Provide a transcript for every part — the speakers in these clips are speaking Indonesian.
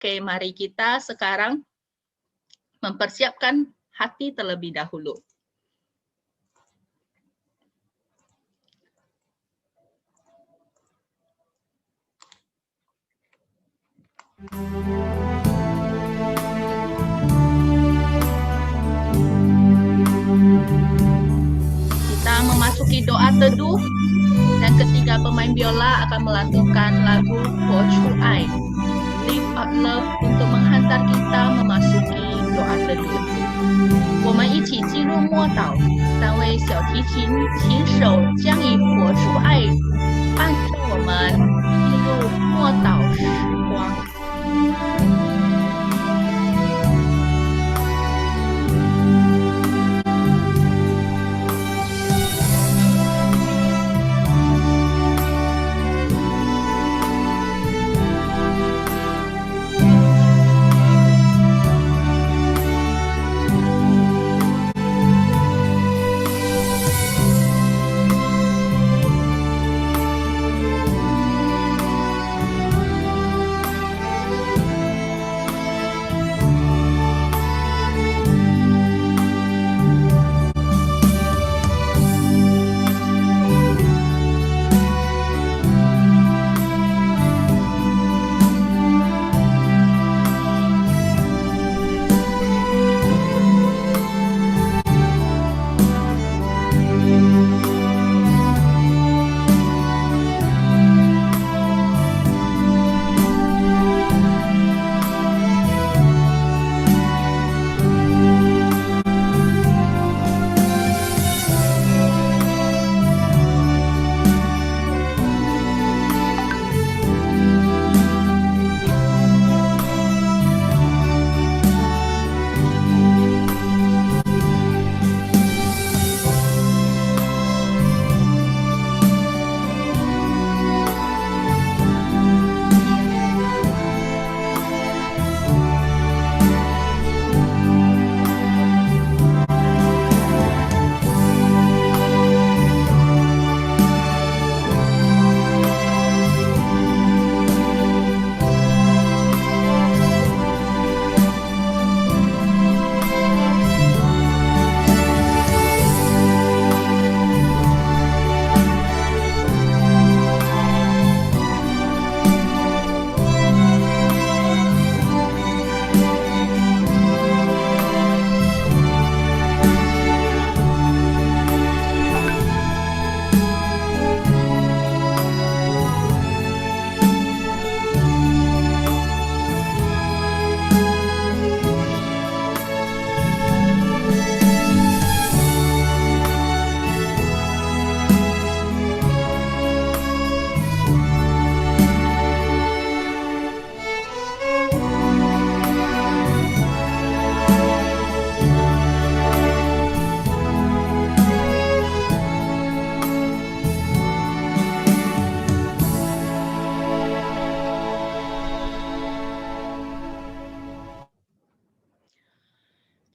Oke, mari kita sekarang mempersiapkan hati terlebih dahulu. Kita memasuki doa teduh, dan ketiga pemain biola akan melantunkan lagu Po Chu Ai, Live Out Love, untuk menghantar kita memasuki doa teduh. 我们一起进入默祷，三位小提琴琴手将以佛出爱伴着我们进入默祷时光。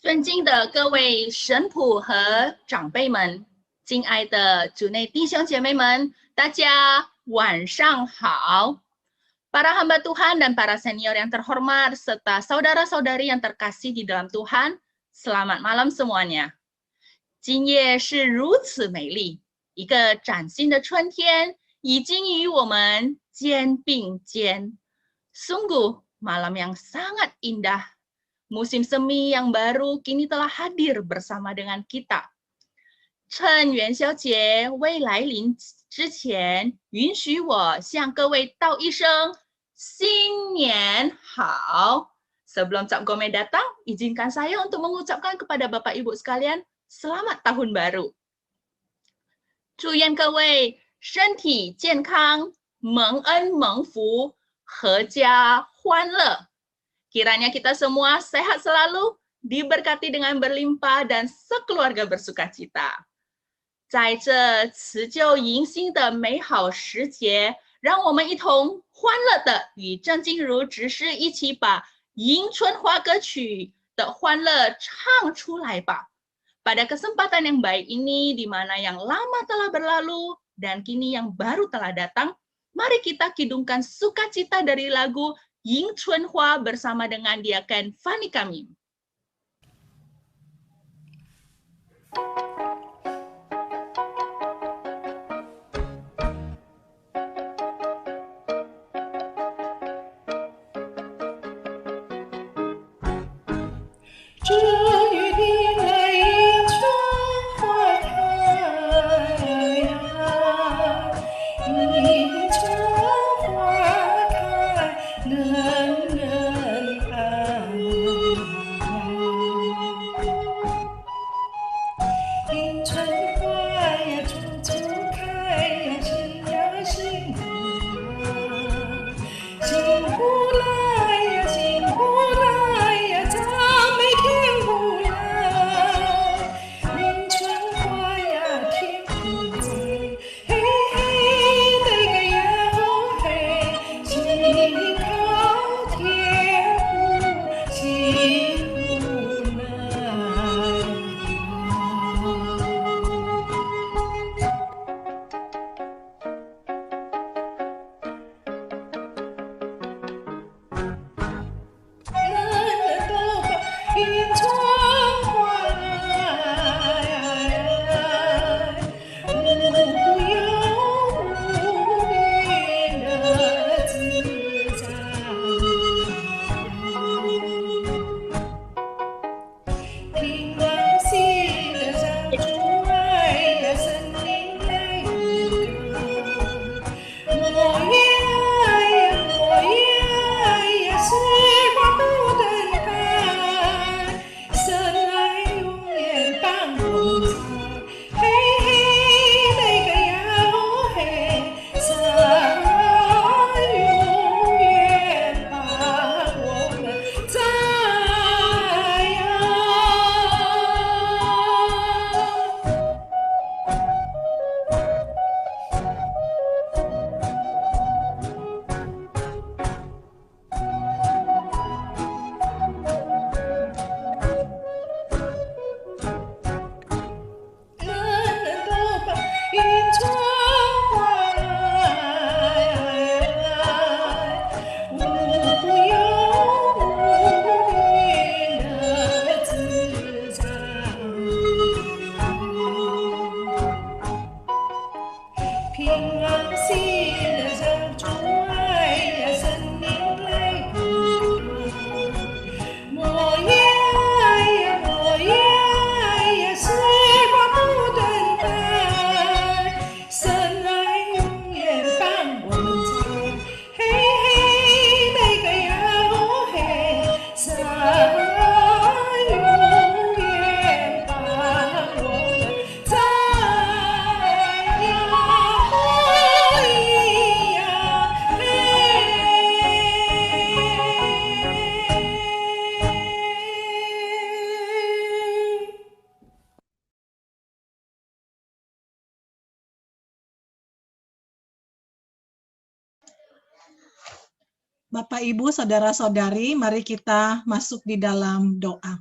尊敬的各位神父和长辈们，敬爱的主内弟兄姐妹们，大家晚上好。Para hamba Tuhan dan para senior yang terhormat, serta saudara-saudari yang terkasih di dalam Tuhan, selamat malam semuanya. 今夜是如此美丽，一个崭新的春天已经与我们肩并肩。Sungguh malam yang sangat indah. Musim semi yang baru kini telah hadir bersama dengan kita. 趁元宵节未来临之前，允许我向各位道一声新年好。Sebelum Cap Gome datang, izinkan saya untuk mengucapkan kepada Bapak Ibu sekalian, Selamat Tahun Baru. 祝愿各位身体健康，蒙恩蒙福，阖家欢乐。Kiranya kita semua sehat selalu, diberkati dengan berlimpah dan sekeluarga bersukacita. 在这辞旧迎新的美好时节，让我们一同欢乐的与郑静茹执事一起把迎春花歌曲的欢乐唱出来吧。Pada kesempatan yang baik ini, di mana yang lama telah berlalu dan kini yang baru telah datang, mari kita kidungkan sukacita dari lagu Ying Chunhua bersama dengan Diaken Fani kami. Bapak, Ibu, Saudara-saudari, mari kita masuk di dalam doa.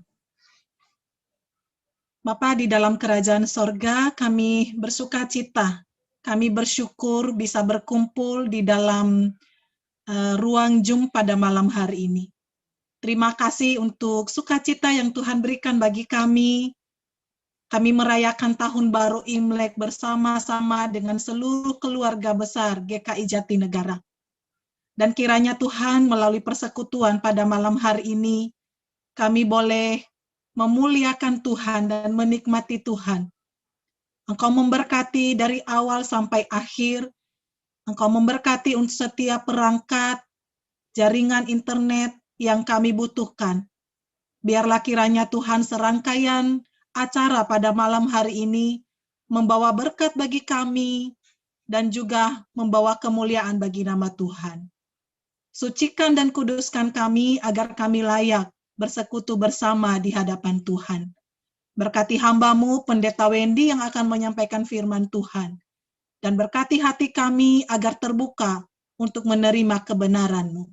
Bapa di dalam kerajaan sorga, kami bersuka cita, kami bersyukur bisa berkumpul di dalam ruang Zoom pada malam hari ini. Terima kasih untuk sukacita yang Tuhan berikan bagi kami. Kami merayakan tahun baru Imlek bersama-sama dengan seluruh keluarga besar GKI Jatinegara. Dan kiranya Tuhan melalui persekutuan pada malam hari ini, kami boleh memuliakan Tuhan dan menikmati Tuhan. Engkau memberkati dari awal sampai akhir, Engkau memberkati untuk setiap perangkat, jaringan internet yang kami butuhkan. Biarlah kiranya Tuhan serangkaian acara pada malam hari ini membawa berkat bagi kami dan juga membawa kemuliaan bagi nama Tuhan. Sucikan dan kuduskan kami agar kami layak bersekutu bersama di hadapan Tuhan. Berkati hamba-Mu, Pendeta Wendy yang akan menyampaikan firman Tuhan. Dan berkati hati kami agar terbuka untuk menerima kebenaran-Mu.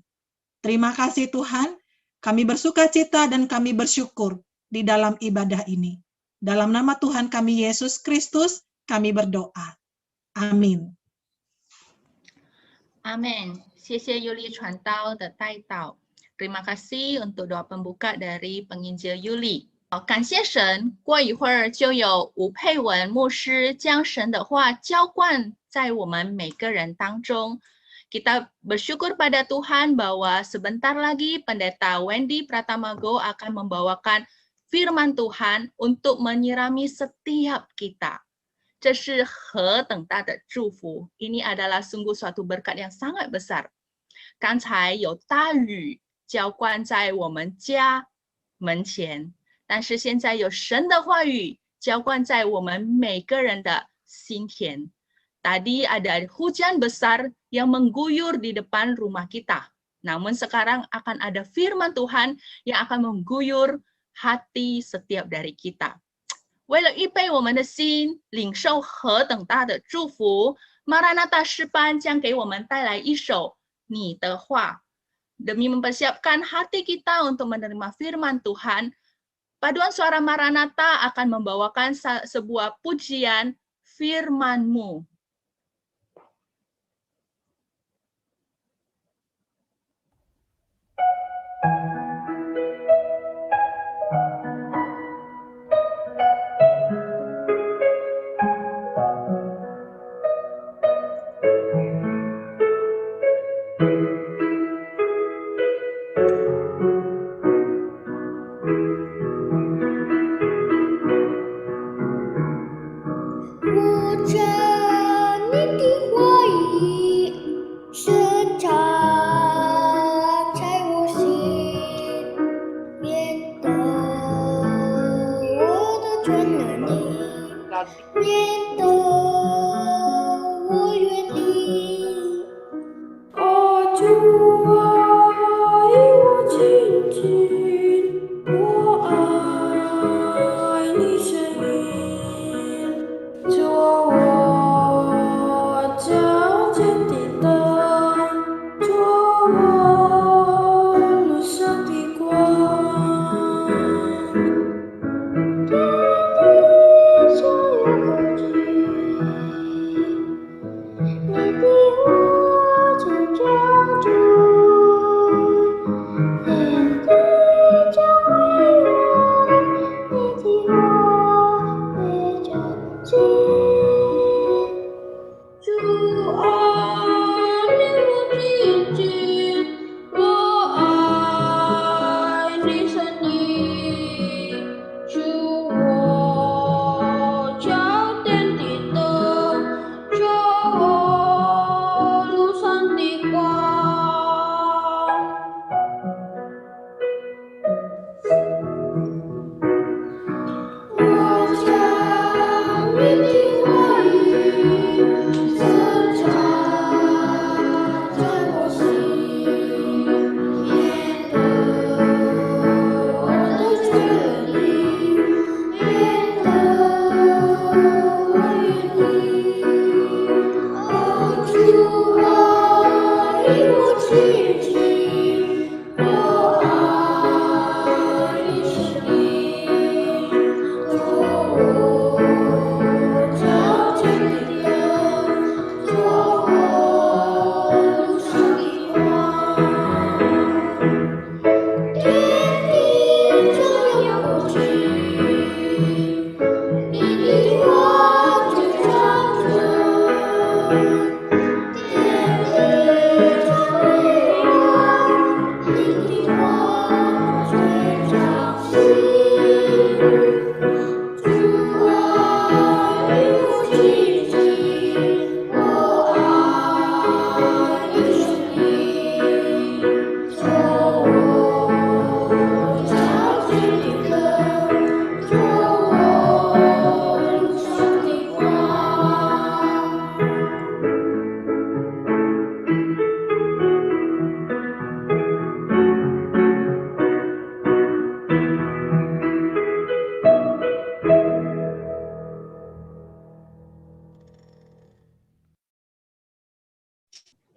Terima kasih Tuhan, kami bersuka cita dan kami bersyukur di dalam ibadah ini. Dalam nama Tuhan kami Yesus Kristus, kami berdoa. Amin. Amin. 谢谢 Yuli 传道的带导。Terima kasih untuk doa pembuka dari penginjil Yuli。感谢神，过一会儿就有吴佩文牧师将神的话浇灌在我们每个人当中。Kita bersyukur pada Tuhan bahwa sebentar lagi Pendeta Wendy Pratamago akan membawakan firman Tuhan untuk menyirami setiap kita. 这是何等大的祝福！ Ini adalah sungguh suatu berkat yang sangat besar. 刚才有大雨浇灌在我们家门前，但是现在有神的话语浇灌在我们每个人的心田。Tadi ada hujan besar yang mengguyur di depan rumah kita. Namun sekarang akan ada firman Tuhan yang akan mengguyur hati setiap dari kita. 为了预备我们的心，领受何等大的祝福，马拉纳大诗班将给我们带来一首你的话。Demi mempersiapkan hati kita untuk menerima firman Tuhan, paduan suara Maranatha akan membawakan sebuah pujian firman-Mu.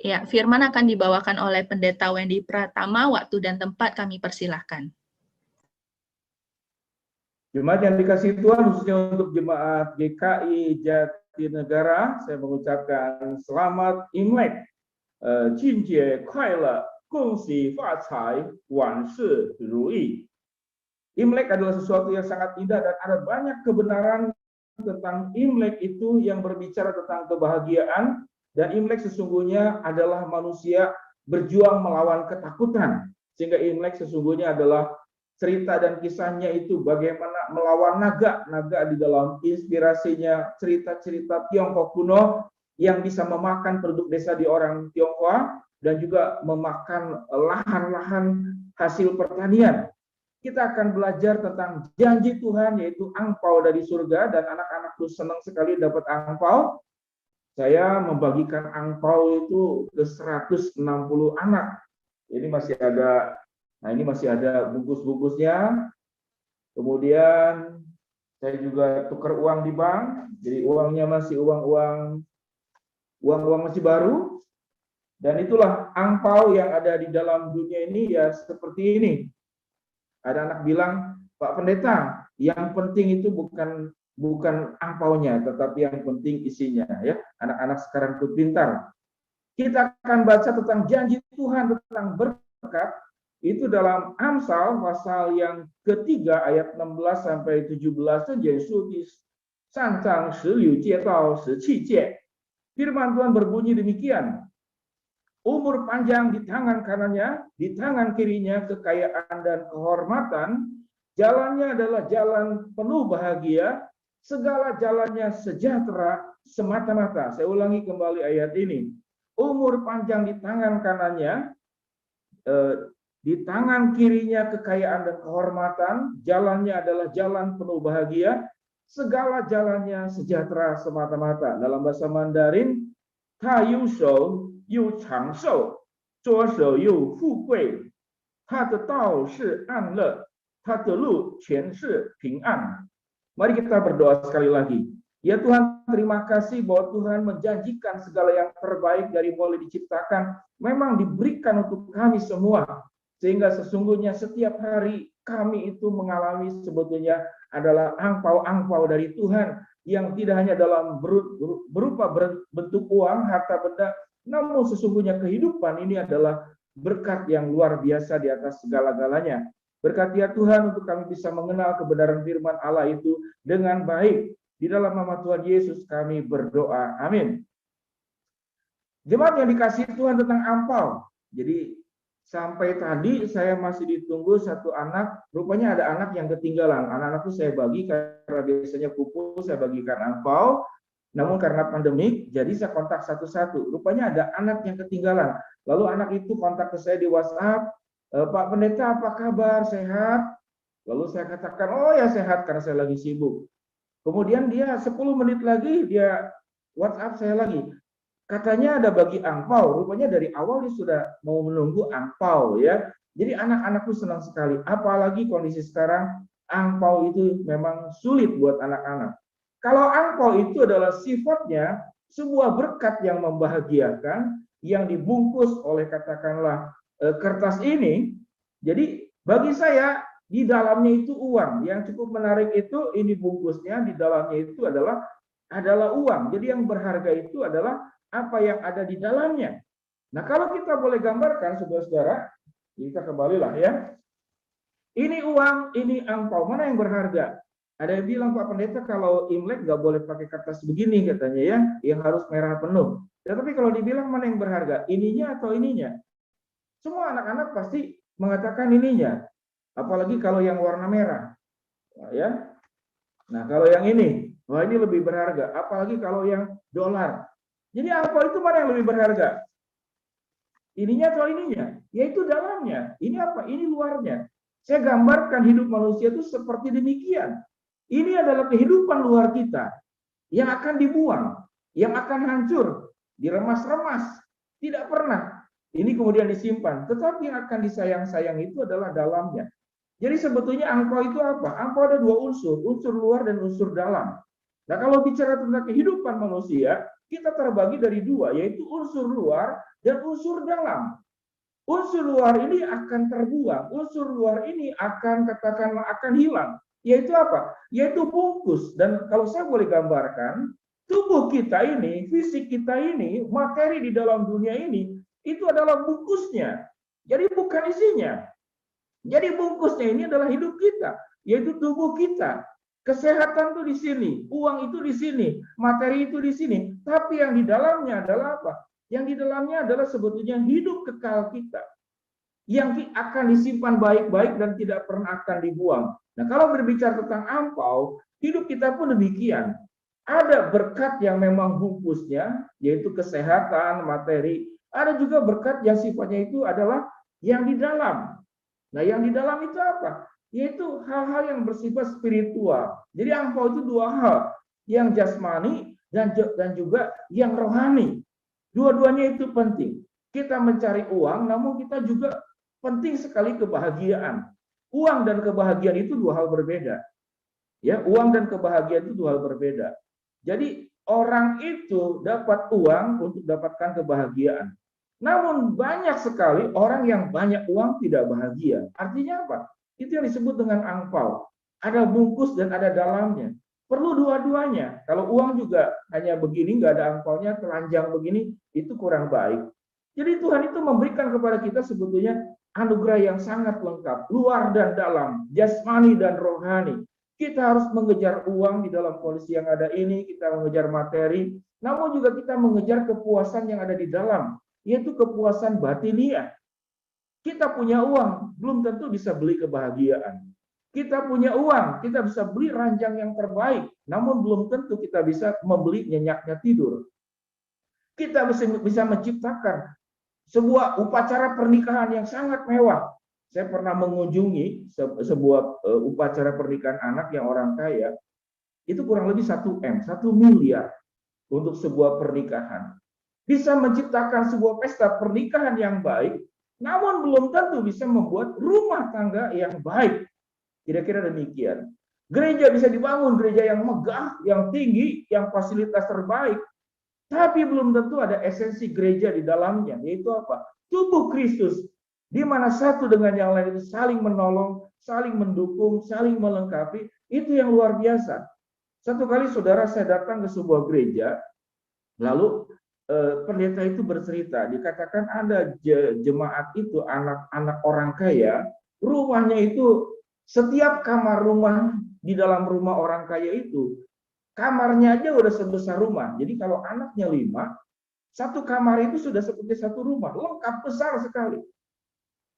Ya, firman akan dibawakan oleh Pendeta Wendy Pratama. Waktu dan tempat kami persilahkan. Jemaat yang dikasihi Tuhan, khususnya untuk jemaat GKI Jatinegara, saya mengucapkan selamat Imlek. Jin Jie Kuai Le, Gong Xi Fa Cai, Wan Shi Ru Yi. Imlek adalah sesuatu yang sangat indah dan ada banyak kebenaran tentang Imlek itu yang berbicara tentang kebahagiaan, dan Imlek sesungguhnya adalah manusia berjuang melawan ketakutan. Sehingga Imlek sesungguhnya adalah cerita dan kisahnya itu bagaimana melawan naga di dalam inspirasinya cerita-cerita Tiongkok kuno yang bisa memakan penduduk desa di orang Tionghoa dan juga memakan lahan-lahan hasil pertanian. Kita akan belajar tentang janji Tuhan, yaitu angpau dari surga, dan anak-anak tuh senang sekali dapat angpau. Saya membagikan angpau itu ke 160 anak. Ini masih ada, nah ini masih ada bungkus-bungkusnya. Kemudian saya juga tukar uang di bank, jadi uangnya masih uang masih baru. Dan itulah angpau yang ada di dalam dunia ini ya seperti ini. Ada anak bilang, Pak Pendeta, yang penting itu bukan angpaunya, tetapi yang penting isinya. Ya, anak-anak sekarang itu pintar. Kita akan baca tentang janji Tuhan tentang berkat itu dalam Amsal pasal yang ketiga ayat 16 sampai 17. Firman Tuhan berbunyi demikian. Umur panjang di tangan kanannya, di tangan kirinya kekayaan dan kehormatan. Jalannya adalah jalan penuh bahagia, segala jalannya sejahtera semata-mata. Saya ulangi kembali ayat ini. Umur panjang di tangan kanannya, di tangan kirinya kekayaan dan kehormatan. Jalannya adalah jalan penuh bahagia, segala jalannya sejahtera semata-mata. Dalam bahasa Mandarin, Ta yu shou yu chang shou, zuo shou yu fu gui, ta de dao shi an le, ta de lu qian shi ping an. Mari kita berdoa sekali lagi. Ya Tuhan, terima kasih bahwa Tuhan menjanjikan segala yang terbaik dari mulai diciptakan memang diberikan untuk kami semua. Sehingga sesungguhnya setiap hari kami itu mengalami sebetulnya adalah angpau-angpau dari Tuhan yang tidak hanya dalam berupa bentuk uang, harta benda, namun sesungguhnya kehidupan ini adalah berkat yang luar biasa di atas segala-galanya. Berkati ya Tuhan untuk kami bisa mengenal kebenaran firman Allah itu dengan baik. Di dalam nama Tuhan Yesus kami berdoa. Amin. Jemaat yang dikasihi Tuhan tentang angpau. Jadi sampai tadi saya masih ditunggu satu anak. Rupanya ada anak yang ketinggalan. Anak-anak itu saya bagi karena biasanya kumpul saya bagikan angpau. Namun karena pandemik, jadi saya kontak satu-satu. Rupanya ada anak yang ketinggalan. Lalu anak itu kontak ke saya di WhatsApp. Pak Pendeta, apa kabar? Sehat? Lalu saya katakan, oh ya sehat karena saya lagi sibuk. Kemudian dia 10 menit lagi dia WhatsApp saya lagi. Katanya ada bagi angpau. Rupanya dari awal dia sudah mau menunggu angpau ya. Jadi anak-anakku senang sekali. Apalagi kondisi sekarang angpau itu memang sulit buat anak-anak. Kalau angpau itu adalah sifatnya sebuah berkat yang membahagiakan yang dibungkus oleh katakanlah kertas ini. Jadi bagi saya di dalamnya itu uang. Yang cukup menarik itu ini bungkusnya, di dalamnya itu adalah uang. Jadi yang berharga itu adalah apa yang ada di dalamnya. Nah, kalau kita boleh gambarkan saudara-saudara, kita kembalilah ya. Ini uang, ini angpau, mana yang berharga? Ada yang bilang, Pak Pendeta, kalau Imlek nggak boleh pakai kertas begini katanya ya, yang harus merah penuh. Ya, tapi kalau dibilang mana yang berharga, ininya atau ininya? Semua anak-anak pasti mengatakan ininya. Apalagi kalau yang warna merah, ya. Nah, kalau yang ini, wah ini lebih berharga. Apalagi kalau yang dolar. Jadi apa itu mana yang lebih berharga? Ininya atau ininya? Yaitu dalamnya. Ini apa? Ini luarnya. Saya gambarkan hidup manusia itu seperti demikian. Ini adalah kehidupan luar kita yang akan dibuang, yang akan hancur, diremas-remas, tidak pernah. Ini kemudian disimpan. Tetapi yang akan disayang-sayang itu adalah dalamnya. Jadi sebetulnya angpau itu apa? Angpau ada dua unsur luar dan unsur dalam. Nah, kalau bicara tentang kehidupan manusia, kita terbagi dari dua, yaitu unsur luar dan unsur dalam. Unsur luar ini akan terbuang, unsur luar ini akan katakanlah akan hilang. Yaitu apa? Yaitu bungkus. Dan kalau saya boleh gambarkan, tubuh kita ini, fisik kita ini, materi di dalam dunia ini, Itu adalah bungkusnya. Jadi bukan isinya. Jadi bungkusnya ini adalah hidup kita, yaitu tubuh kita. Kesehatan itu di sini, uang itu di sini, materi itu di sini. Tapi yang di dalamnya adalah apa? Yang di dalamnya adalah sebetulnya hidup kekal kita, yang akan disimpan baik-baik dan tidak pernah akan dibuang. Nah, kalau berbicara tentang angpau, hidup kita pun demikian. Ada berkat yang memang bungkusnya, yaitu kesehatan, materi. Ada juga berkat yang sifatnya itu adalah yang di dalam. Nah, yang di dalam itu apa? Yaitu hal-hal yang bersifat spiritual. Jadi angpau itu dua hal, yang jasmani dan juga yang rohani. Dua-duanya itu penting. Kita mencari uang, namun kita juga penting sekali kebahagiaan. Uang dan kebahagiaan itu dua hal berbeda. Ya, uang dan kebahagiaan itu dua hal berbeda. Jadi orang itu dapat uang untuk dapatkan kebahagiaan. Namun banyak sekali orang yang banyak uang tidak bahagia. Artinya apa? Itu yang disebut dengan angpau. Ada bungkus dan ada dalamnya. Perlu dua-duanya. Kalau uang juga hanya begini, nggak ada angpaunya, telanjang begini, itu kurang baik. Jadi Tuhan itu memberikan kepada kita sebetulnya anugerah yang sangat lengkap, luar dan dalam, jasmani dan rohani. Kita harus mengejar uang di dalam kondisi yang ada ini, kita mengejar materi, namun juga kita mengejar kepuasan yang ada di dalam, yaitu kepuasan batiniah. Kita punya uang, belum tentu bisa beli kebahagiaan. Kita punya uang, kita bisa beli ranjang yang terbaik, namun belum tentu kita bisa membeli nyenyaknya tidur. Kita bisa menciptakan sebuah upacara pernikahan yang sangat mewah. Saya pernah mengunjungi sebuah upacara pernikahan anak yang orang kaya. Itu kurang lebih 1 M, 1 miliar untuk sebuah pernikahan. Bisa menciptakan sebuah pesta pernikahan yang baik, namun belum tentu bisa membuat rumah tangga yang baik. Kira-kira demikian. Gereja bisa dibangun, gereja yang megah, yang tinggi, yang fasilitas terbaik. Tapi belum tentu ada esensi gereja di dalamnya, yaitu apa? Tubuh Kristus, di mana satu dengan yang lain itu saling menolong, saling mendukung, saling melengkapi, itu yang luar biasa. Satu kali saudara saya datang ke sebuah gereja, lalu pendeta itu bercerita, dikatakan ada jemaat itu anak-anak orang kaya, rumahnya itu setiap kamar rumah di dalam rumah orang kaya itu, kamarnya aja udah sebesar rumah. Jadi kalau anaknya 5, satu kamar itu sudah seperti satu rumah, lengkap besar sekali.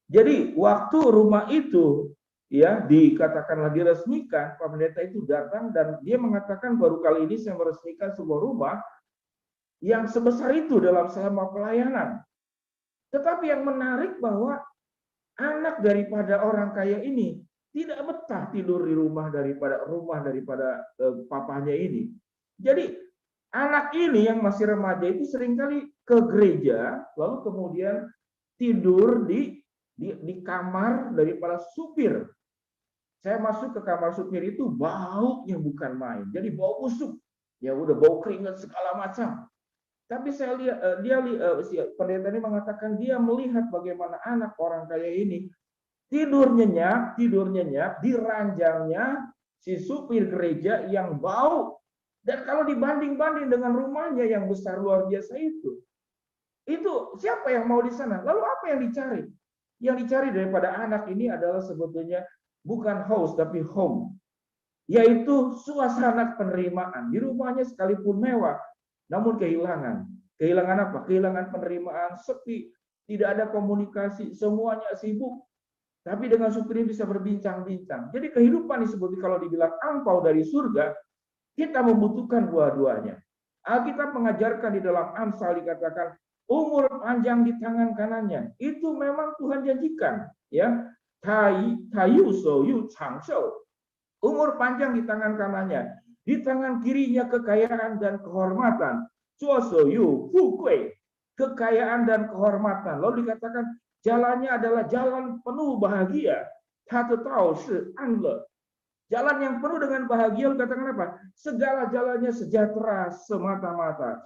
Jadi waktu rumah itu ya dikatakanlah diresmikan, Pak Pendeta itu datang dan dia mengatakan baru kali ini saya meresmikan sebuah rumah yang sebesar itu dalam selama pelayanan. Tetapi yang menarik bahwa anak daripada orang kaya ini tidak betah tidur di rumah daripada papanya ini. Jadi anak ini yang masih remaja itu seringkali ke gereja, lalu kemudian tidur di kamar daripada supir. Saya masuk ke kamar supir itu baunya bukan main. Jadi bau busuk. Ya udah bau keringat segala macam. Tapi saya lihat pendeta ini mengatakan dia melihat bagaimana anak orang kaya ini tidur nyenyak di ranjangnya si supir gereja yang bau. Dan kalau dibanding-banding dengan rumahnya yang besar luar biasa itu siapa yang mau di sana? Lalu apa yang dicari? Yang dicari daripada anak ini adalah sebetulnya bukan house tapi home, yaitu suasana penerimaan. Di rumahnya sekalipun mewah, namun kehilangan apa? Kehilangan penerimaan, sepi, tidak ada komunikasi, semuanya sibuk. Tapi dengan supir ini bisa berbincang-bincang. Jadi kehidupan disebut kalau dibilang angpau dari surga, kita membutuhkan dua-duanya. Alkitab mengajarkan di dalam Amsal dikatakan umur panjang di tangan kanannya. Itu memang Tuhan janjikan, ya. Tayu so yu changshou. Umur panjang di tangan kanannya. Di tangan kirinya kekayaan dan kehormatan. Zuo so yu fu kui. Kekayaan dan kehormatan. Lalu dikatakan jalannya adalah jalan penuh bahagia. Jalan yang penuh dengan bahagia, dikatakan apa? Segala jalannya sejahtera semata-mata.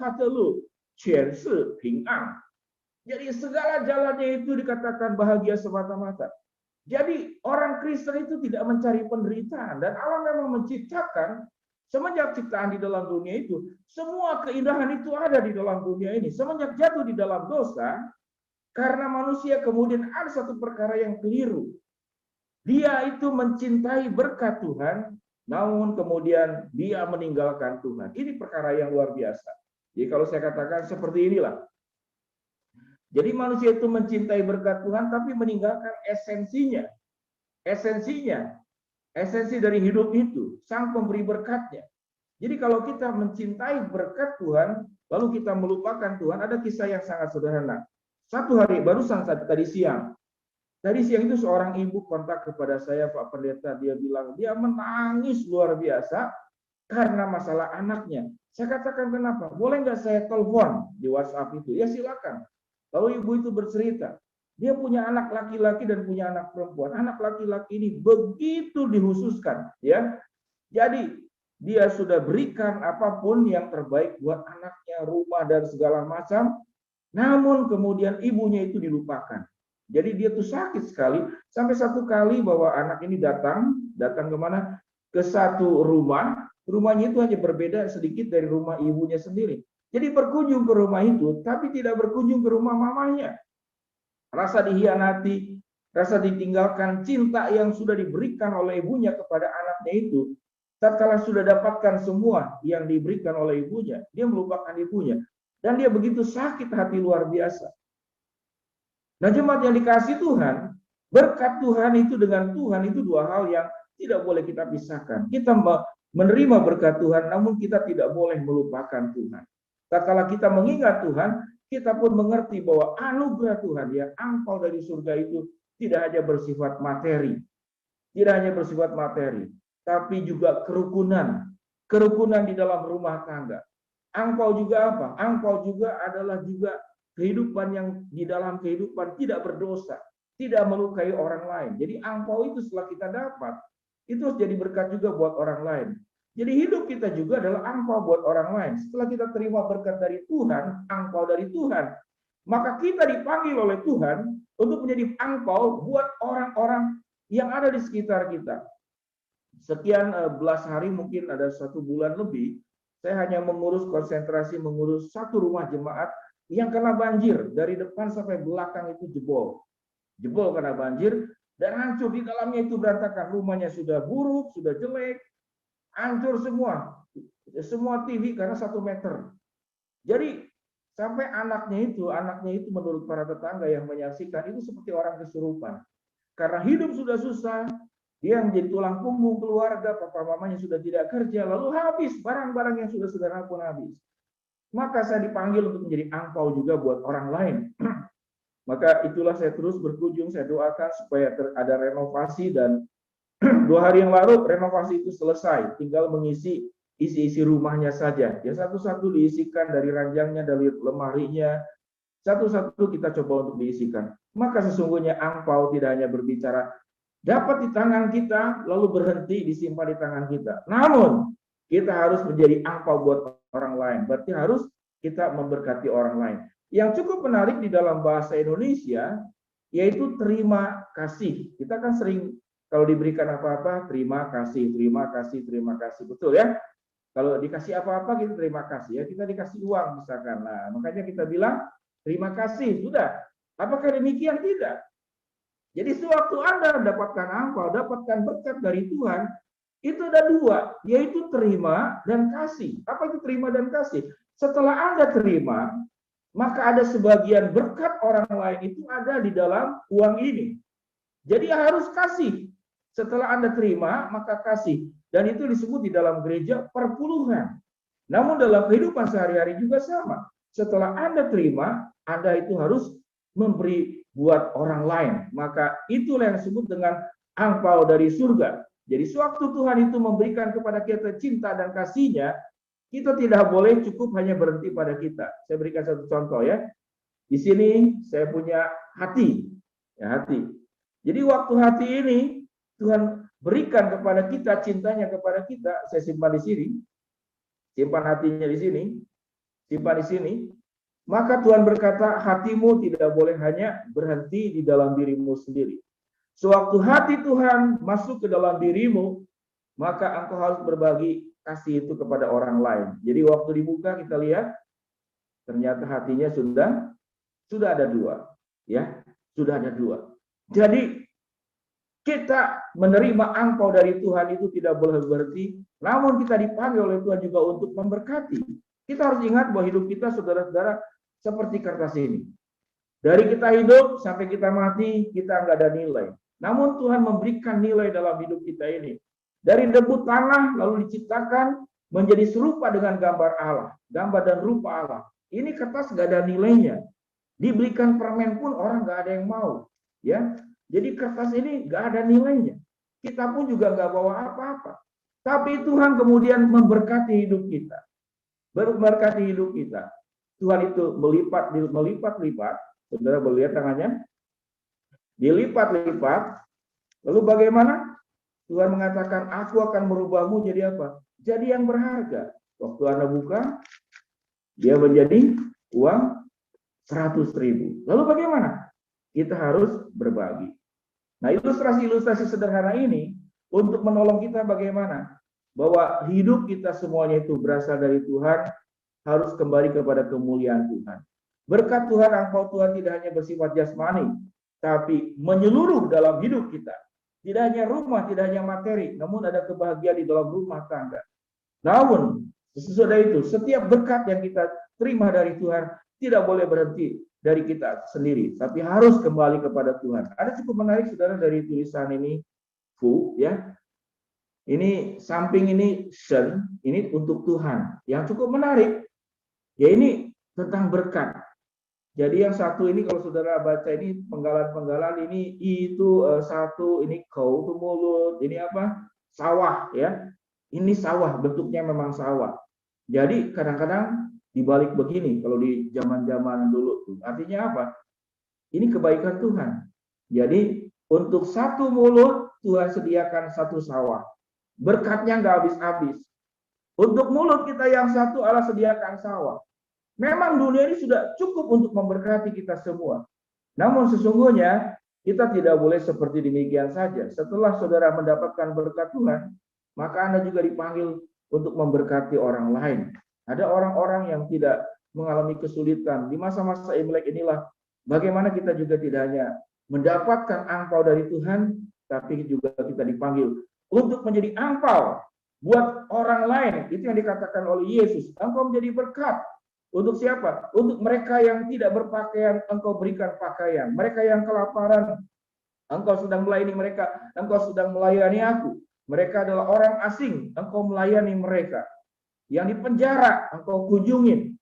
Jadi segala jalannya itu dikatakan bahagia semata-mata. Jadi orang Kristen itu tidak mencari penderitaan. Dan Allah memang menciptakan, semenjak ciptaan di dalam dunia itu, semua keindahan itu ada di dalam dunia ini. Semenjak jatuh di dalam dosa, Karena manusia kemudian ada satu perkara yang keliru. Dia itu mencintai berkat Tuhan, namun kemudian dia meninggalkan Tuhan. Ini perkara yang luar biasa. Jadi kalau saya katakan seperti inilah. Jadi manusia itu mencintai berkat Tuhan, tapi meninggalkan esensinya. Esensi dari hidup itu, Sang Pemberi berkatnya. Jadi kalau kita mencintai berkat Tuhan, lalu kita melupakan Tuhan, ada kisah yang sangat sederhana. Satu hari, barusan tadi siang itu seorang ibu kontak kepada saya, Pak Pendeta, dia bilang, dia menangis luar biasa karena masalah anaknya. Saya katakan, kenapa? Boleh nggak saya telepon di WhatsApp itu? Ya silakan. Lalu ibu itu bercerita, dia punya anak laki-laki dan punya anak perempuan. Anak laki-laki ini begitu dihususkan, ya. Jadi dia sudah berikan apapun yang terbaik buat anaknya, rumah dan segala macam. Namun kemudian ibunya itu dilupakan. Jadi dia tuh sakit sekali. Sampai satu kali bahwa anak ini datang kemana? Ke satu rumah. Rumahnya itu hanya berbeda sedikit dari rumah ibunya sendiri. Jadi berkunjung ke rumah itu, tapi tidak berkunjung ke rumah mamanya. Rasa dihianati, rasa ditinggalkan, cinta yang sudah diberikan oleh ibunya kepada anaknya itu, tatkala sudah dapatkan semua yang diberikan oleh ibunya, dia melupakan ibunya. Dan dia begitu sakit hati luar biasa. Nah, jemaat yang dikasih Tuhan, berkat Tuhan itu dengan Tuhan itu dua hal yang tidak boleh kita pisahkan. Kita menerima berkat Tuhan, namun kita tidak boleh melupakan Tuhan. Tatkala kita mengingat Tuhan, kita pun mengerti bahwa anugerah Tuhan, ya, angpau dari surga itu tidak hanya bersifat materi. Tidak hanya bersifat materi, tapi juga kerukunan. Kerukunan di dalam rumah tangga. Angpau juga apa? Angpau juga adalah juga kehidupan yang di dalam kehidupan tidak berdosa, tidak melukai orang lain. Jadi angpau itu setelah kita dapat, itu harus jadi berkat juga buat orang lain. Jadi hidup kita juga adalah angpau buat orang lain. Setelah kita terima berkat dari Tuhan, angpau dari Tuhan, maka kita dipanggil oleh Tuhan untuk menjadi angpau buat orang-orang yang ada di sekitar kita. Sekian belas hari, mungkin ada 1 bulan lebih, saya hanya konsentrasi mengurus satu rumah jemaat yang kena banjir. Dari depan sampai belakang itu jebol. Jebol karena banjir, dan hancur di dalamnya itu berantakan. Rumahnya sudah buruk, sudah jelek, hancur semua. Semua TV karena 1 meter. Jadi sampai anaknya itu menurut para tetangga yang menyaksikan itu seperti orang kesurupan. Karena hidup sudah susah, dia menjadi tulang punggung keluarga, papa mamanya sudah tidak kerja, lalu habis barang-barang yang sudah sederhana pun habis. Maka saya dipanggil untuk menjadi angpau juga buat orang lain. Maka itulah saya terus berkunjung, saya doakan supaya ada renovasi, dan 2 hari yang lalu renovasi itu selesai, tinggal mengisi isi rumahnya saja. Ya, satu-satu diisikan, dari ranjangnya, dari lemarinya, satu-satu kita coba untuk diisikan. Maka sesungguhnya angpau tidak hanya berbicara dapat di tangan kita, lalu berhenti disimpan di tangan kita. Namun, kita harus menjadi angpau buat orang lain. Berarti harus kita memberkati orang lain. Yang cukup menarik di dalam bahasa Indonesia, yaitu terima kasih. Kita kan sering kalau diberikan apa-apa, terima kasih, terima kasih, terima kasih. Betul ya? Kalau dikasih apa-apa, kita terima kasih. Ya, kita dikasih uang misalkan. Nah, makanya kita bilang, terima kasih. Sudah. Apakah demikian? Tidak. Jadi sewaktu Anda mendapatkan angpau, dapatkan berkat dari Tuhan, itu ada 2, yaitu terima dan kasih. Apa itu terima dan kasih? Setelah Anda terima, maka ada sebagian berkat orang lain itu ada di dalam uang ini. Jadi harus kasih. Setelah Anda terima, maka kasih. Dan itu disebut di dalam gereja perpuluhan. Namun dalam kehidupan sehari-hari juga sama. Setelah Anda terima, Anda itu harus memberi buat orang lain. Maka itulah yang disebut dengan angpau dari surga. Jadi sewaktu Tuhan itu memberikan kepada kita cinta dan kasih-Nya, kita tidak boleh cukup hanya berhenti pada kita. Saya berikan satu contoh ya. Di sini saya punya hati. Ya, hati. Jadi waktu hati ini Tuhan berikan kepada kita, cintanya kepada kita, saya simpan di sini. Simpan hatinya di sini. Simpan di sini. Maka Tuhan berkata, hatimu tidak boleh hanya berhenti di dalam dirimu sendiri. Sewaktu hati Tuhan masuk ke dalam dirimu, maka engkau harus berbagi kasih itu kepada orang lain. Jadi waktu dibuka kita lihat, ternyata hatinya sudah ada 2. Ya, sudah ada 2. Jadi kita menerima angpau dari Tuhan itu tidak boleh berhenti, namun kita dipanggil oleh Tuhan juga untuk memberkati. Kita harus ingat bahwa hidup kita, saudara-saudara, seperti kertas ini. Dari kita hidup sampai kita mati, kita nggak ada nilai. Namun Tuhan memberikan nilai dalam hidup kita ini. Dari debu tanah lalu diciptakan menjadi serupa dengan gambar Allah, gambar dan rupa Allah. Ini kertas nggak ada nilainya. Dibelikan permen pun orang nggak ada yang mau, ya. Jadi kertas ini nggak ada nilainya. Kita pun juga nggak bawa apa-apa. Tapi Tuhan kemudian memberkati hidup kita, memberkati hidup kita. Tuhan itu melipat-lipat. Saudara boleh lihat tangannya, dilipat-lipat. Lalu bagaimana? Tuhan mengatakan, aku akan merubahmu jadi apa? Jadi yang berharga. Waktu Anda buka, dia menjadi uang 100.000. Lalu bagaimana? Kita harus berbagi. Nah, ilustrasi-ilustrasi sederhana ini untuk menolong kita bagaimana? Bahwa hidup kita semuanya itu berasal dari Tuhan, harus kembali kepada kemuliaan Tuhan. Berkat Tuhan, angpau Tuhan tidak hanya bersifat jasmani, tapi menyeluruh dalam hidup kita. Tidak hanya rumah, tidak hanya materi, namun ada kebahagiaan di dalam rumah tangga. Namun, sesudah itu, setiap berkat yang kita terima dari Tuhan tidak boleh berhenti dari kita sendiri, tapi harus kembali kepada Tuhan. Ada cukup menarik, saudara, dari tulisan ini, Fu, ya. Ini samping ini Shen, ini untuk Tuhan. Yang cukup menarik, ya ini tentang berkat. Jadi yang satu ini kalau saudara baca ini penggalan-penggalan ini itu satu, ini kau itu mulut, ini apa? Sawah, ya. Ini sawah, bentuknya memang sawah. Jadi kadang-kadang dibalik begini kalau di zaman-zaman dulu tuh. Artinya apa? Ini kebaikan Tuhan. Jadi untuk satu mulut Tuhan sediakan satu sawah. Berkatnya nggak habis-habis. Untuk mulut kita yang satu Allah sediakan sawah. Memang dunia ini sudah cukup untuk memberkati kita semua. Namun sesungguhnya kita tidak boleh seperti demikian saja. Setelah saudara mendapatkan berkat Tuhan, maka Anda juga dipanggil untuk memberkati orang lain. Ada orang-orang yang tidak mengalami kesulitan. Di masa-masa Imlek inilah bagaimana kita juga tidak hanya mendapatkan angpau dari Tuhan, tapi juga kita dipanggil untuk menjadi angpau buat orang lain. Itu yang dikatakan oleh Yesus. Engkau menjadi berkat. Untuk siapa? Untuk mereka yang tidak berpakaian, engkau berikan pakaian. Mereka yang kelaparan, engkau sedang melayani mereka. Engkau sedang melayani aku. Mereka adalah orang asing, engkau melayani mereka. Yang di penjara, engkau kunjungin.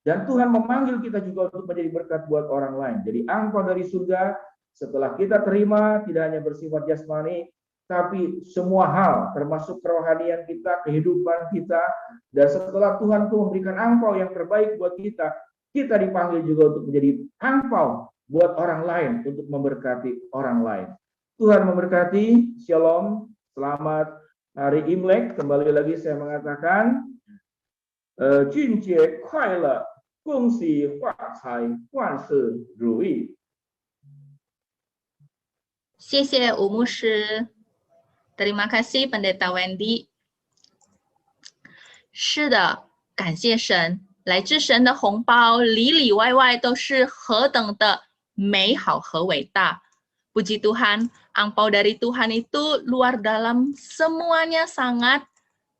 Dan Tuhan memanggil kita juga untuk menjadi berkat buat orang lain. Jadi angpau dari surga, setelah kita terima, tidak hanya bersifat jasmani, tapi semua hal, termasuk kerohanian kita, kehidupan kita. Dan setelah Tuhan itu memberikan angpau yang terbaik buat kita, kita dipanggil juga untuk menjadi angpau buat orang lain, untuk memberkati orang lain. Tuhan memberkati, shalom, selamat hari Imlek. Kembali lagi saya mengatakan, 俊节快乐，恭喜发财，万事如意。谢谢吴牧师。Terima kasih Pendeta Wendy。是的，感谢神，来自神的红包里里外外都是何等的美好和伟大。Puji Tuhan, angpau dari Tuhan itu luar dalam, semuanya sangat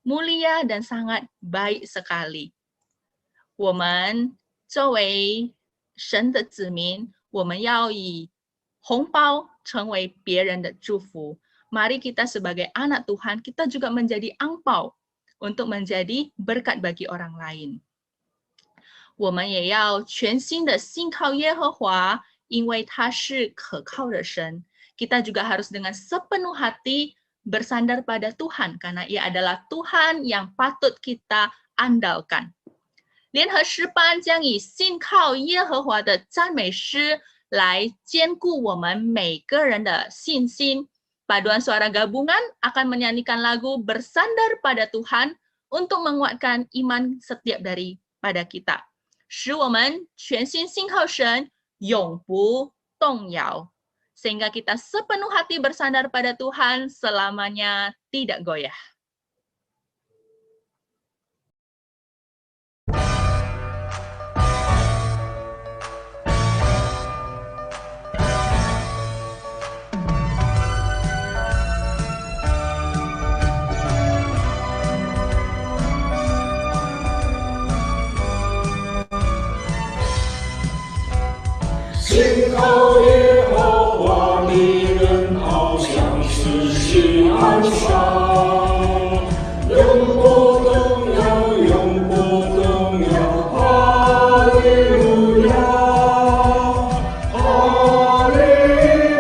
mulia dan sangat baik sekali。我们作为神的子民，我们要以红包成为别人的祝福。Mari kita sebagai anak Tuhan, kita juga menjadi angpau untuk menjadi berkat bagi orang lain。我们也要全心的信靠耶和华，因为他是可靠的神。Kita juga harus dengan sepenuh hati bersandar pada Tuhan, karena Ia adalah Tuhan yang patut kita andalkan。联合诗班将以信靠耶和华的赞美诗来坚固我们每个人的信心。Paduan suara gabungan akan menyanyikan lagu Bersandar pada Tuhan untuk menguatkan iman setiap daripada kita。使我们全心信靠神，永不动摇。Sehingga kita sepenuh hati bersandar pada Tuhan, selamanya tidak goyah. 是安上，永不动摇，永不动摇。哈利路亚，哈利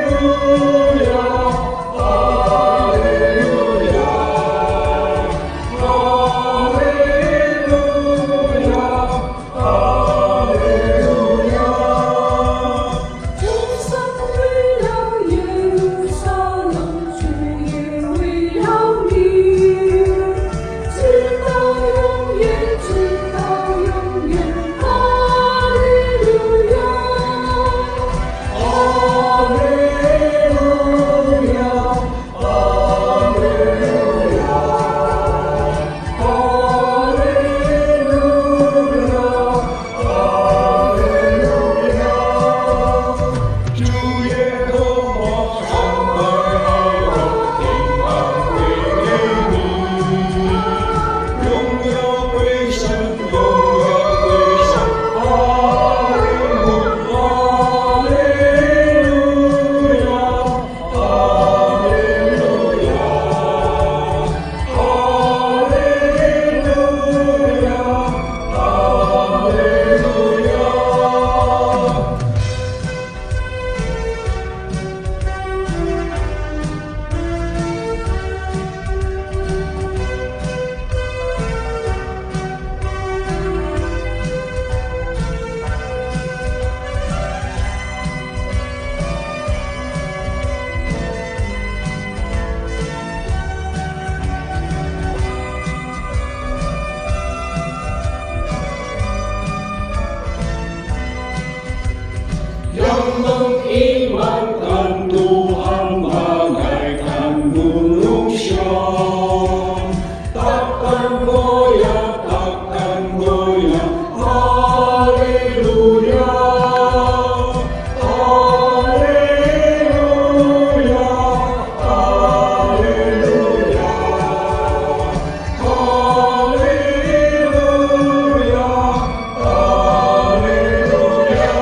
路亚，哈利路亚，哈利路亚，哈利路亚。众山围绕耶路撒冷，主也围绕你，直到永远，直到永远。哈利路亚，哈利路亚，哈利路亚，哈利路亚，哈利路亚。主耶和华常在爱我，平安归给你，荣耀归神，荣耀归神。哈利路，哈利路亚，哈利路亚，哈利路亚，哈利路亚。Yang mengimankan Tuhan bagaikan gunung Sion, takkan goyah, takkan goyah. Haleluya, haleluya, haleluya, haleluya, haleluya. Haleluya, haleluya, haleluya, haleluya,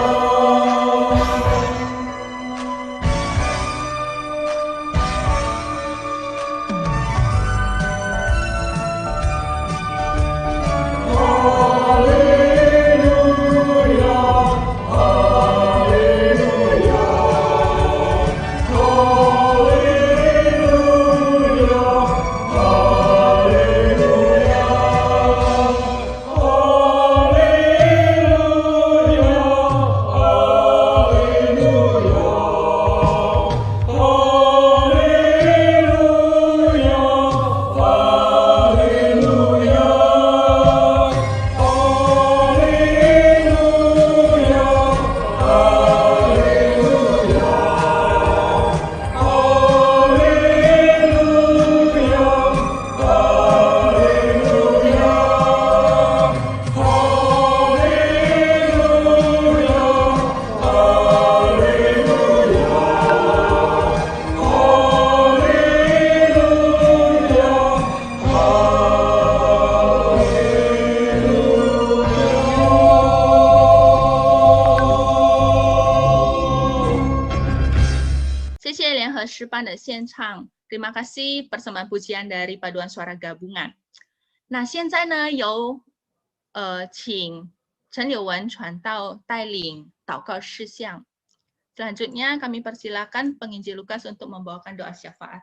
Sih Pan dan Xian Chang. Terima kasih persembahan pujian dari Paduan Suara Gabungan. 那现在呢，由请陈柳文传道带领祷告事项。Selanjutnya kami persilakan penginjil Lukas untuk membawakan doa syafaat.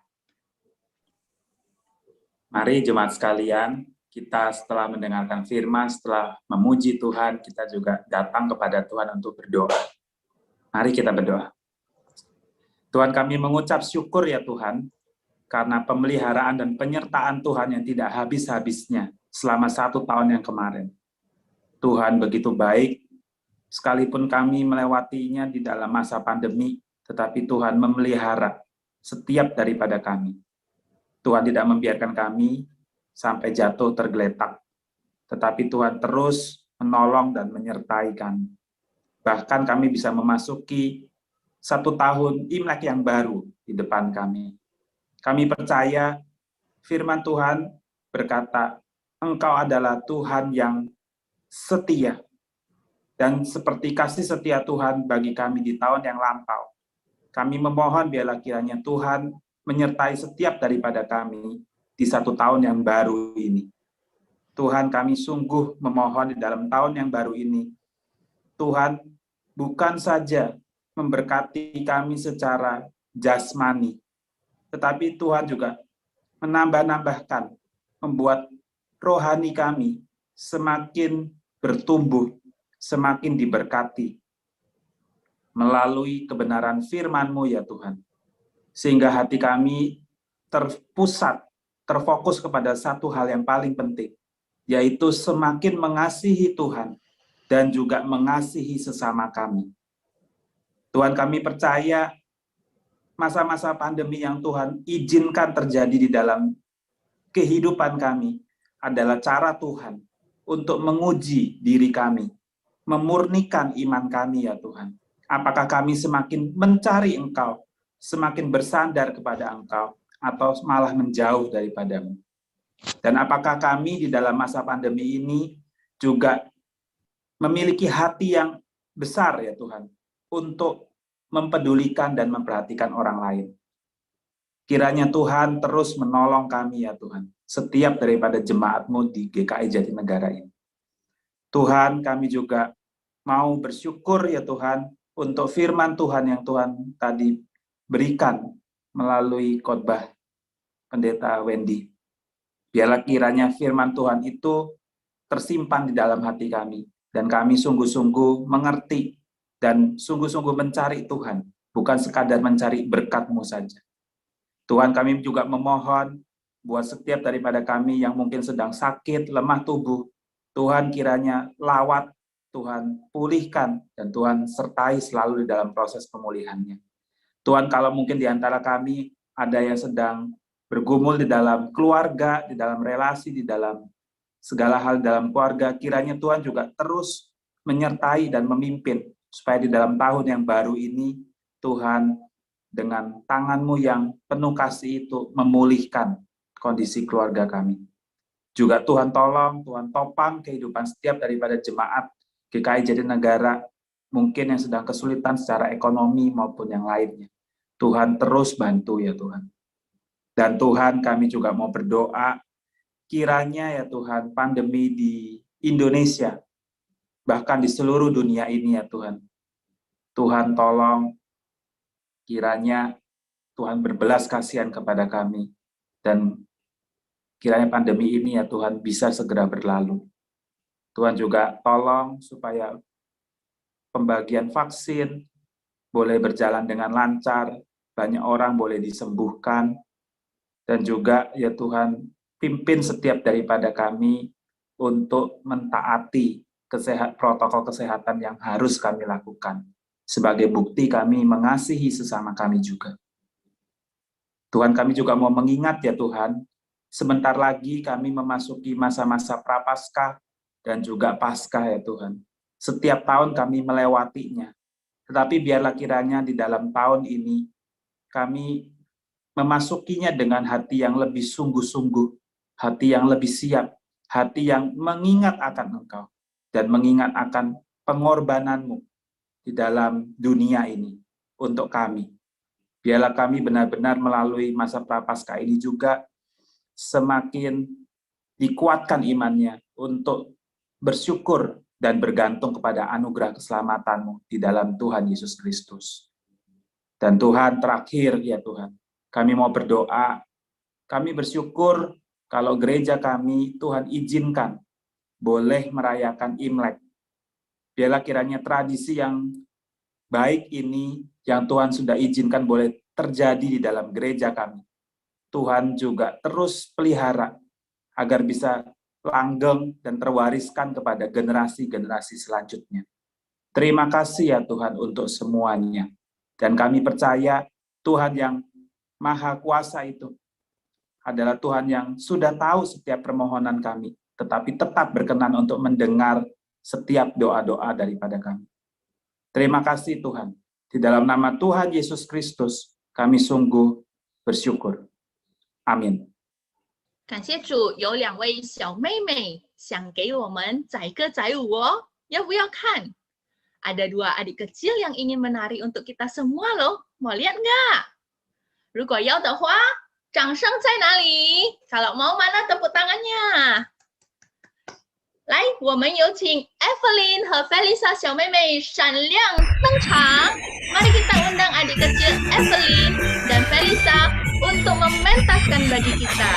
Mari jemaat sekalian, kita setelah mendengarkan firman, setelah memuji Tuhan, kita juga datang kepada Tuhan untuk berdoa. Mari kita berdoa. Tuhan, kami mengucap syukur ya Tuhan, karena pemeliharaan dan penyertaan Tuhan yang tidak habis-habisnya selama 1 tahun yang kemarin. Tuhan begitu baik, sekalipun kami melewatinya di dalam masa pandemi, tetapi Tuhan memelihara setiap daripada kami. Tuhan tidak membiarkan kami sampai jatuh tergeletak, tetapi Tuhan terus menolong dan menyertai kami. Bahkan kami bisa memasuki 1 tahun Imlek yang baru di depan kami. Kami percaya firman Tuhan berkata, Engkau adalah Tuhan yang setia. Dan seperti kasih setia Tuhan bagi kami di tahun yang lampau, kami memohon biarlah kiranya Tuhan menyertai setiap daripada kami di 1 tahun yang baru ini. Tuhan, kami sungguh memohon di dalam tahun yang baru ini, Tuhan, bukan saja memberkati kami secara jasmani, tetapi Tuhan juga menambah-nambahkan, membuat rohani kami semakin bertumbuh, semakin diberkati melalui kebenaran firman-Mu ya Tuhan. Sehingga hati kami terpusat, terfokus kepada satu hal yang paling penting, yaitu semakin mengasihi Tuhan dan juga mengasihi sesama kami. Tuhan, kami percaya masa-masa pandemi yang Tuhan izinkan terjadi di dalam kehidupan kami adalah cara Tuhan untuk menguji diri kami, memurnikan iman kami ya Tuhan. Apakah kami semakin mencari Engkau, semakin bersandar kepada Engkau, atau malah menjauh daripada-Mu? Dan apakah kami di dalam masa pandemi ini juga memiliki hati yang besar ya Tuhan, untuk mempedulikan dan memperhatikan orang lain? Kiranya Tuhan terus menolong kami ya Tuhan, setiap daripada jemaat-Mu di GKI Jatinegara ini. Tuhan, kami juga mau bersyukur ya Tuhan, untuk firman Tuhan yang Tuhan tadi berikan melalui khotbah Pendeta Wendy. Biarlah kiranya firman Tuhan itu tersimpan di dalam hati kami, dan kami sungguh-sungguh mengerti dan sungguh-sungguh mencari Tuhan, bukan sekadar mencari berkat-Mu saja. Tuhan, kami juga memohon buat setiap daripada kami yang mungkin sedang sakit, lemah tubuh, Tuhan kiranya lawat, Tuhan pulihkan, dan Tuhan sertai selalu di dalam proses pemulihannya. Tuhan, kalau mungkin di antara kami ada yang sedang bergumul di dalam keluarga, di dalam relasi, di dalam segala hal dalam keluarga, kiranya Tuhan juga terus menyertai dan memimpin, supaya di dalam tahun yang baru ini, Tuhan dengan tangan-Mu yang penuh kasih itu memulihkan kondisi keluarga kami. Juga Tuhan tolong, Tuhan topang kehidupan setiap daripada jemaat GKI Jatinegara, mungkin yang sedang kesulitan secara ekonomi maupun yang lainnya. Tuhan terus bantu ya Tuhan. Dan Tuhan, kami juga mau berdoa, kiranya ya Tuhan, pandemi di Indonesia, bahkan di seluruh dunia ini ya Tuhan, Tuhan tolong, kiranya Tuhan berbelas kasihan kepada kami, dan kiranya pandemi ini ya Tuhan bisa segera berlalu. Tuhan juga tolong supaya pembagian vaksin boleh berjalan dengan lancar, banyak orang boleh disembuhkan, dan juga ya Tuhan, pimpin setiap daripada kami untuk mentaati protokol kesehatan yang harus kami lakukan, sebagai bukti kami mengasihi sesama kami juga. Tuhan, kami juga mau mengingat ya Tuhan, sebentar lagi kami memasuki masa-masa Prapaskah dan juga Paskah ya Tuhan. Setiap tahun kami melewatinya, tetapi biarlah kiranya di dalam tahun ini kami memasukinya dengan hati yang lebih sungguh-sungguh, hati yang lebih siap, hati yang mengingat akan Engkau, dan mengingat akan pengorbanan-Mu di dalam dunia ini untuk kami. Biarlah kami benar-benar melalui masa Prapaskah ini juga semakin dikuatkan imannya untuk bersyukur dan bergantung kepada anugerah keselamatan-Mu di dalam Tuhan Yesus Kristus. Dan Tuhan, terakhir ya Tuhan, kami mau berdoa, kami bersyukur kalau gereja kami Tuhan izinkan boleh merayakan Imlek. Biarlah kiranya tradisi yang baik ini yang Tuhan sudah izinkan boleh terjadi di dalam gereja kami. Tuhan juga terus pelihara agar bisa langgeng dan terwariskan kepada generasi-generasi selanjutnya. Terima kasih ya Tuhan untuk semuanya. Dan kami percaya Tuhan yang Maha Kuasa itu adalah Tuhan yang sudah tahu setiap permohonan kami, tetapi tetap berkenan untuk mendengar setiap doa-doa daripada kami. Terima kasih Tuhan. Di dalam nama Tuhan Yesus Kristus, kami sungguh bersyukur. Amin. 感谢主，有2位小妹妹想给我们载歌载舞哦，要不要看？Ada 2 adik kecil yang ingin menari untuk kita semua loh, mau lihat nggak? 如果要的话，掌声在哪里？ Kalau mau mana tepuk tangannya？ 来，我们有请 Evelyn 和 Felisa 小妹妹闪亮登场。Mari kita undang adik kecil Evelyn dan Felisa untuk mementaskan bagi kita.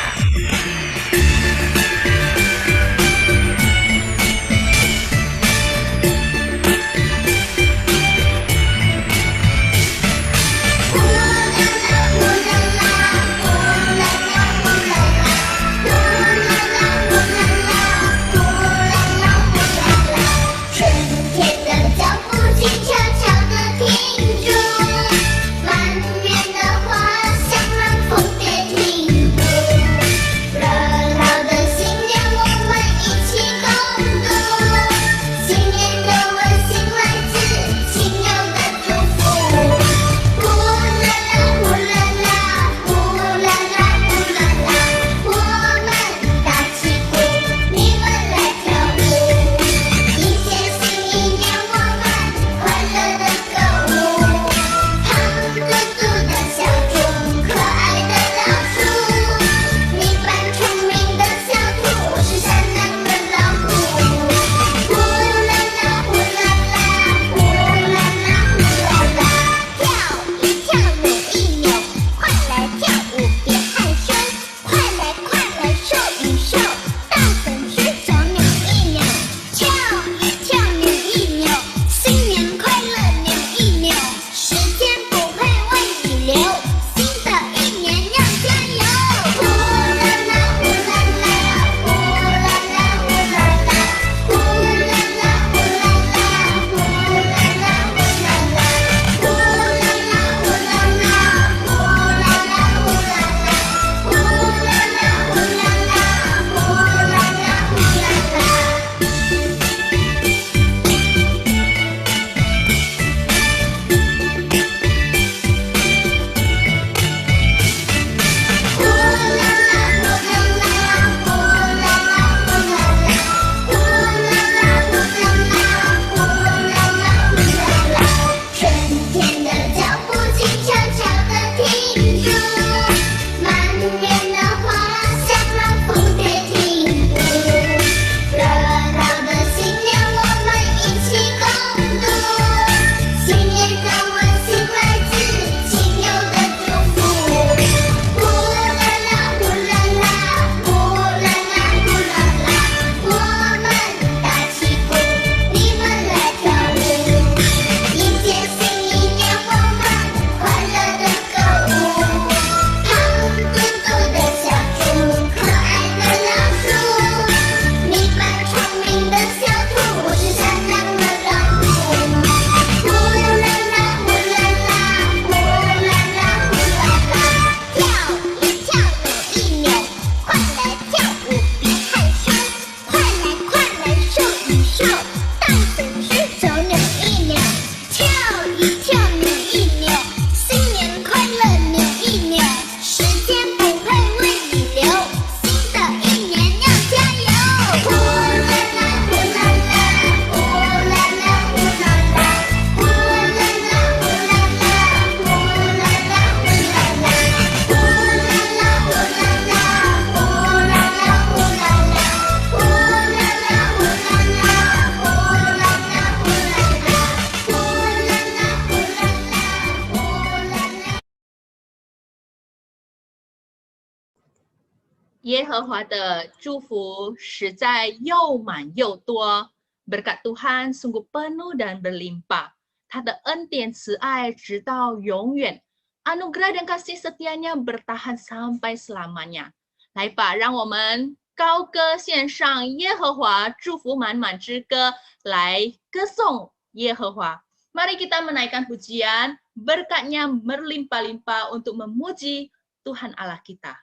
耶和华的祝福实在又满又多， berkat Tuhan sungguh penuh dan berlimpah. 他的恩典慈爱直到永远， anugerah dan kasih setianya bertahan sampai selamanya. 来吧，让我们高歌献上耶和华祝福满满之歌，来歌颂耶和华。 Mari kita menaikkan pujian, berkatnya berlimpah-limpah untuk memuji Tuhan Allah kita.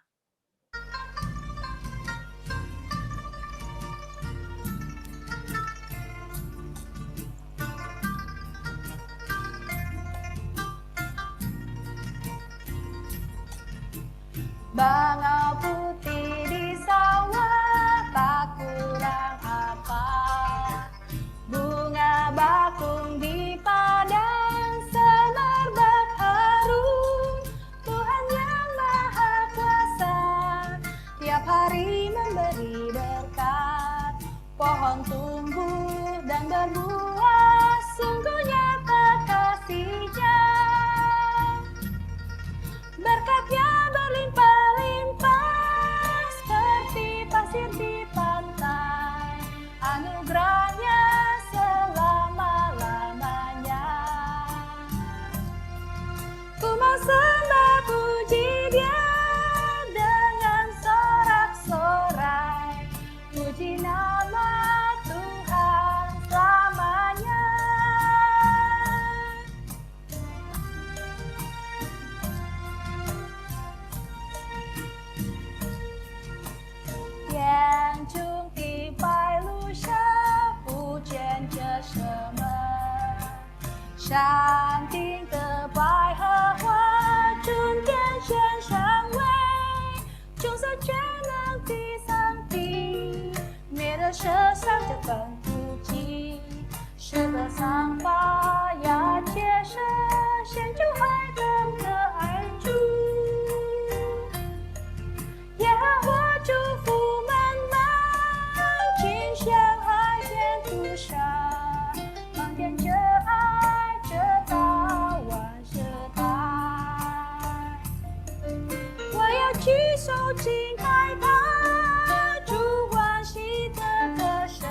Bangau putih di sawah tak kurang apa, bunga bakung di padang semerbak harum. Tuhan yang pohon tumbuh dan berbuah, sungguh nyata kasih-Nya. Berkat-Nya berlimpah-limpah seperti pasir di pantai, anugerah-Nya selama-lamanya. Ku mau sembah puji Dia dengan sorak-sorai, puji nama Tuhan selamanya. Thiên trung地白露下，不见这什么？山顶的百合花，春天献上位，穷色却能地上地，灭了世上这份孤寂，使得长发呀结实，献出爱的可爱主。耶和华祝福满满，尽享爱天途上，漫天这爱这大万世代。我要举手敬拜他，主欢喜的歌声，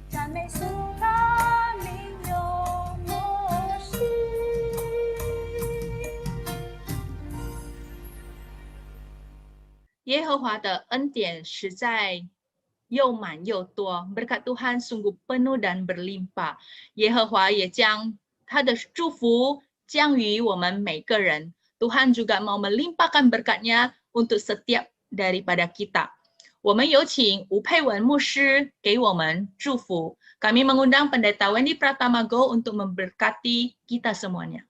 赞美颂他名永默示。耶和华的恩典实在又满又多， berkat Tuhan sungguh penuh dan berlimpah. 耶和华也将他的祝福降于我们每个人. Tuhan juga mau melimpahkan berkat-Nya untuk setiap daripada kita. 我们有请吴佩文牧师给我们祝福. Kami mengundang Pendeta Wendy Pratamago untuk memberkati kita semuanya.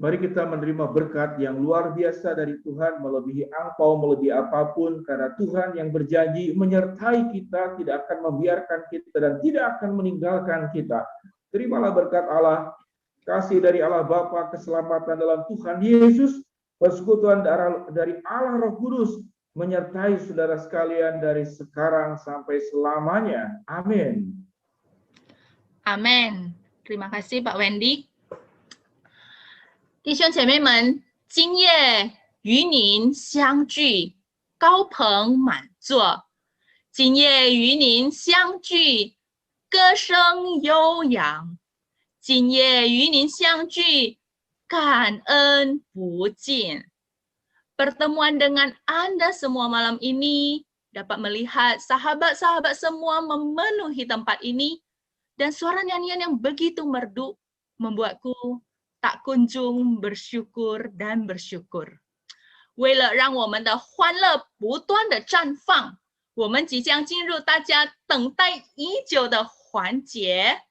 Mari kita menerima berkat yang luar biasa dari Tuhan, melebihi angpau, melebihi apapun, karena Tuhan yang berjanji menyertai kita, tidak akan membiarkan kita dan tidak akan meninggalkan kita. Terimalah berkat Allah, kasih dari Allah Bapa, keselamatan dalam Tuhan Yesus, persekutuan dari Allah Roh Kudus, menyertai saudara sekalian dari sekarang sampai selamanya. Amin. Amin. Terima kasih Pak Wendy. 弟兄姐妹们，今夜与您相聚，高朋满座。今夜与您相聚，歌声悠扬。今夜与您相聚，感恩不尽。Pertemuan dengan Anda semua malam ini dapat melihat sahabat-sahabat semua memenuhi tempat ini, dan suara nyanyian yang begitu merdu membuatku tak kunjung bersyukur dan bersyukur. 为了让我们的欢乐不断的绽放，我们即将进入大家等待已久的环节。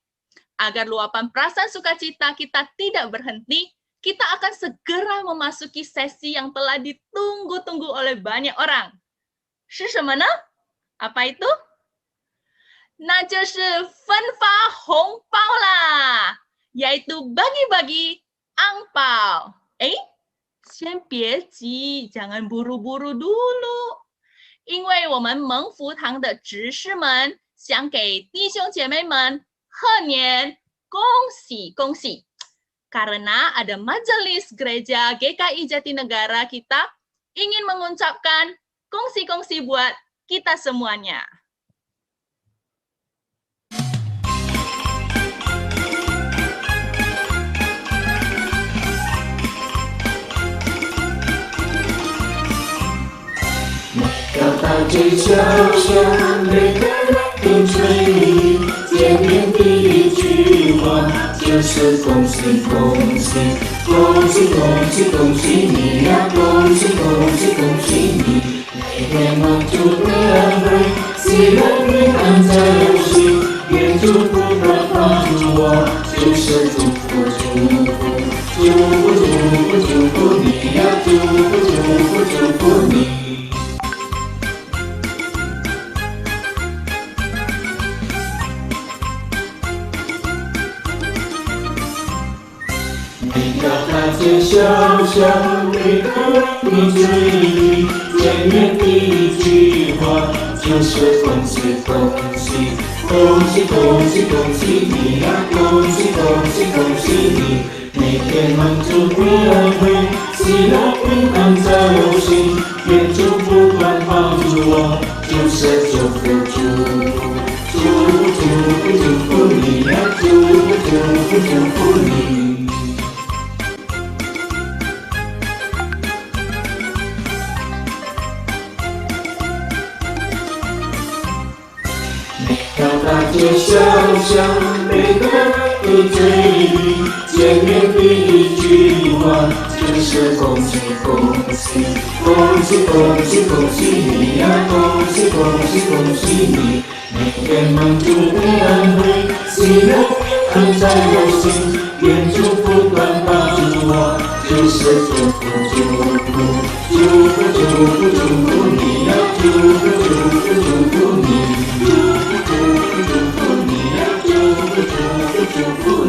Agar luapan perasaan sukacita kita tidak berhenti, kita akan segera memasuki sesi yang telah ditunggu-tunggu oleh banyak orang. 是什么呢？ Apa itu? 那就是分发红包啦！ yaitu bagi-bagi angpao. 先别急， jangan buru-buru dulu. 因为我们蒙福堂的执事们想给弟兄姐妹们贺年，恭喜恭喜。 Karena ada Majelis Gereja GKI Jatinegara kita ingin mengucapkan kongsi-kongsi buat kita semuanya. 见面第一句话就是恭喜恭喜，恭喜恭喜恭喜你呀，恭喜恭喜恭喜你，每天忙祝你恩惠，喜乐平安在我心，愿主不断帮助我，就是祝福祝福祝福祝福祝福你呀，祝福祝福祝福你。到大街小巷，每个人的嘴里，见面第一句话就是恭喜恭喜，恭喜恭喜恭喜你呀，恭喜恭喜恭喜你，每天忙祝你恩惠，喜乐平安在我心，愿主不断帮助我，就是祝福祝福祝福祝福祝福你呀，祝福祝福祝福你，祝福祝福祝福你呀，祝福祝福祝福。